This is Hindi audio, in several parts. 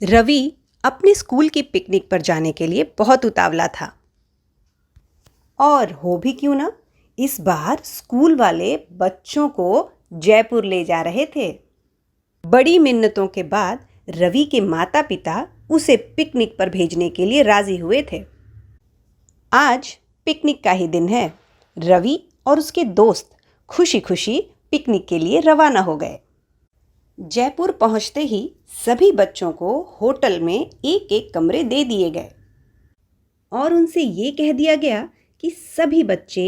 रवि अपने स्कूल की पिकनिक पर जाने के लिए बहुत उतावला था। और हो भी क्यों ना, इस बार स्कूल वाले बच्चों को जयपुर ले जा रहे थे। बड़ी मिन्नतों के बाद रवि के माता पिता उसे पिकनिक पर भेजने के लिए राजी हुए थे। आज पिकनिक का ही दिन है। रवि और उसके दोस्त खुशी खुशी पिकनिक के लिए रवाना हो गए। जयपुर पहुंचते ही सभी बच्चों को होटल में एक एक कमरे दे दिए गए और उनसे ये कह दिया गया कि सभी बच्चे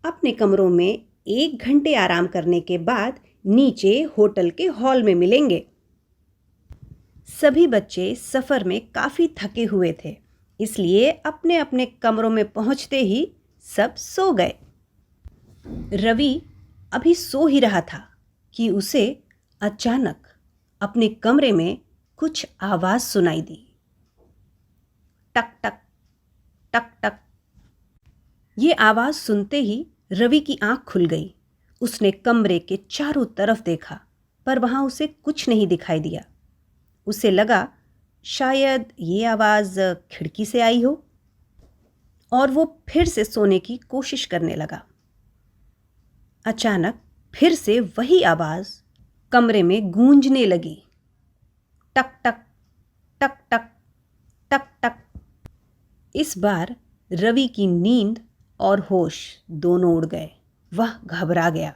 अपने कमरों में 1 घंटे आराम करने के बाद नीचे होटल के हॉल में मिलेंगे। सभी बच्चे सफ़र में काफ़ी थके हुए थे, इसलिए अपने अपने कमरों में पहुंचते ही सब सो गए। रवि अभी सो ही रहा था कि उसे अचानक अपने कमरे में कुछ आवाज़ सुनाई दी। टक टक टक टक। ये आवाज़ सुनते ही रवि की आंख खुल गई। उसने कमरे के चारों तरफ देखा, पर वहाँ उसे कुछ नहीं दिखाई दिया। उसे लगा शायद ये आवाज़ खिड़की से आई हो, और वो फिर से सोने की कोशिश करने लगा। अचानक फिर से वही आवाज़ कमरे में गूंजने लगी। टक टक टक टक टक टक। इस बार रवि की नींद और होश दोनों उड़ गए। वह घबरा गया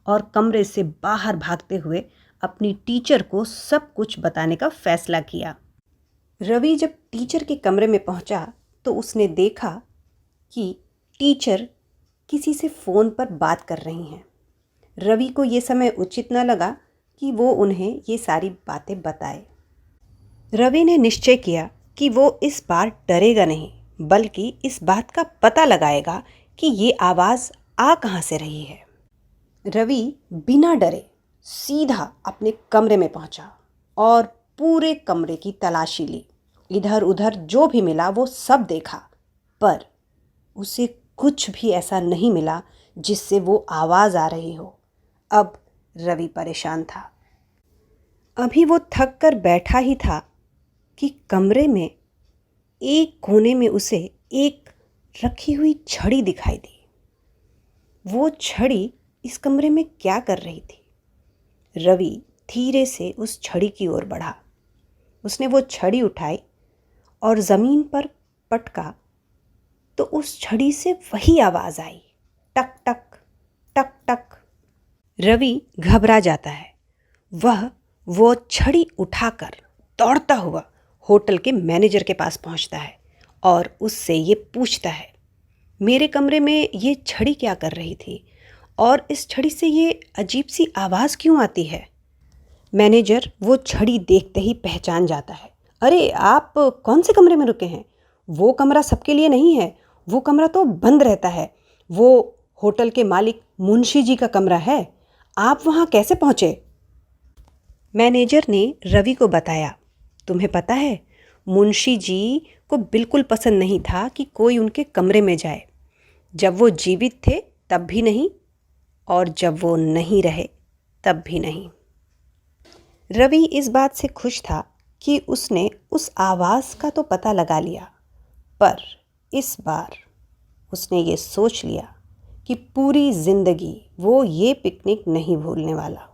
और कमरे से बाहर भागते हुए अपनी टीचर को सब कुछ बताने का फैसला किया। रवि जब टीचर के कमरे में पहुंचा तो उसने देखा कि टीचर किसी से फ़ोन पर बात कर रही हैं। रवि को ये समय उचित न लगा कि वो उन्हें ये सारी बातें बताए। रवि ने निश्चय किया कि वो इस बार डरेगा नहीं, बल्कि इस बात का पता लगाएगा कि ये आवाज़ आ कहाँ से रही है। रवि बिना डरे सीधा अपने कमरे में पहुंचा और पूरे कमरे की तलाशी ली। इधर उधर जो भी मिला वो सब देखा, पर उसे कुछ भी ऐसा नहीं मिला जिससे वो आवाज़ आ रही हो। अब रवि परेशान था। अभी वो थक कर बैठा ही था कि कमरे में एक कोने में उसे एक रखी हुई छड़ी दिखाई दी। वो छड़ी इस कमरे में क्या कर रही थी? रवि धीरे से उस छड़ी की ओर बढ़ा। उसने वो छड़ी उठाई और ज़मीन पर पटका तो उस छड़ी से वही आवाज़ आई, टक टक टक टक। रवि घबरा जाता है। वह वो छड़ी उठाकर दौड़ता हुआ होटल के मैनेजर के पास पहुंचता है और उससे ये पूछता है, मेरे कमरे में ये छड़ी क्या कर रही थी और इस छड़ी से ये अजीब सी आवाज़ क्यों आती है? मैनेजर वो छड़ी देखते ही पहचान जाता है। अरे, आप कौन से कमरे में रुके हैं? वो कमरा सबके लिए नहीं है, वो कमरा तो बंद रहता है। वो होटल के मालिक मुंशी जी का कमरा है। आप वहाँ कैसे पहुँचे? मैनेजर ने रवि को बताया, तुम्हें पता है, मुंशी जी को बिल्कुल पसंद नहीं था कि कोई उनके कमरे में जाए। जब वो जीवित थे तब भी नहीं, और जब वो नहीं रहे तब भी नहीं। रवि इस बात से खुश था कि उसने उस आवाज़ का तो पता लगा लिया, पर इस बार उसने ये सोच लिया कि पूरी ज़िंदगी वो ये पिकनिक नहीं भूलने वाला।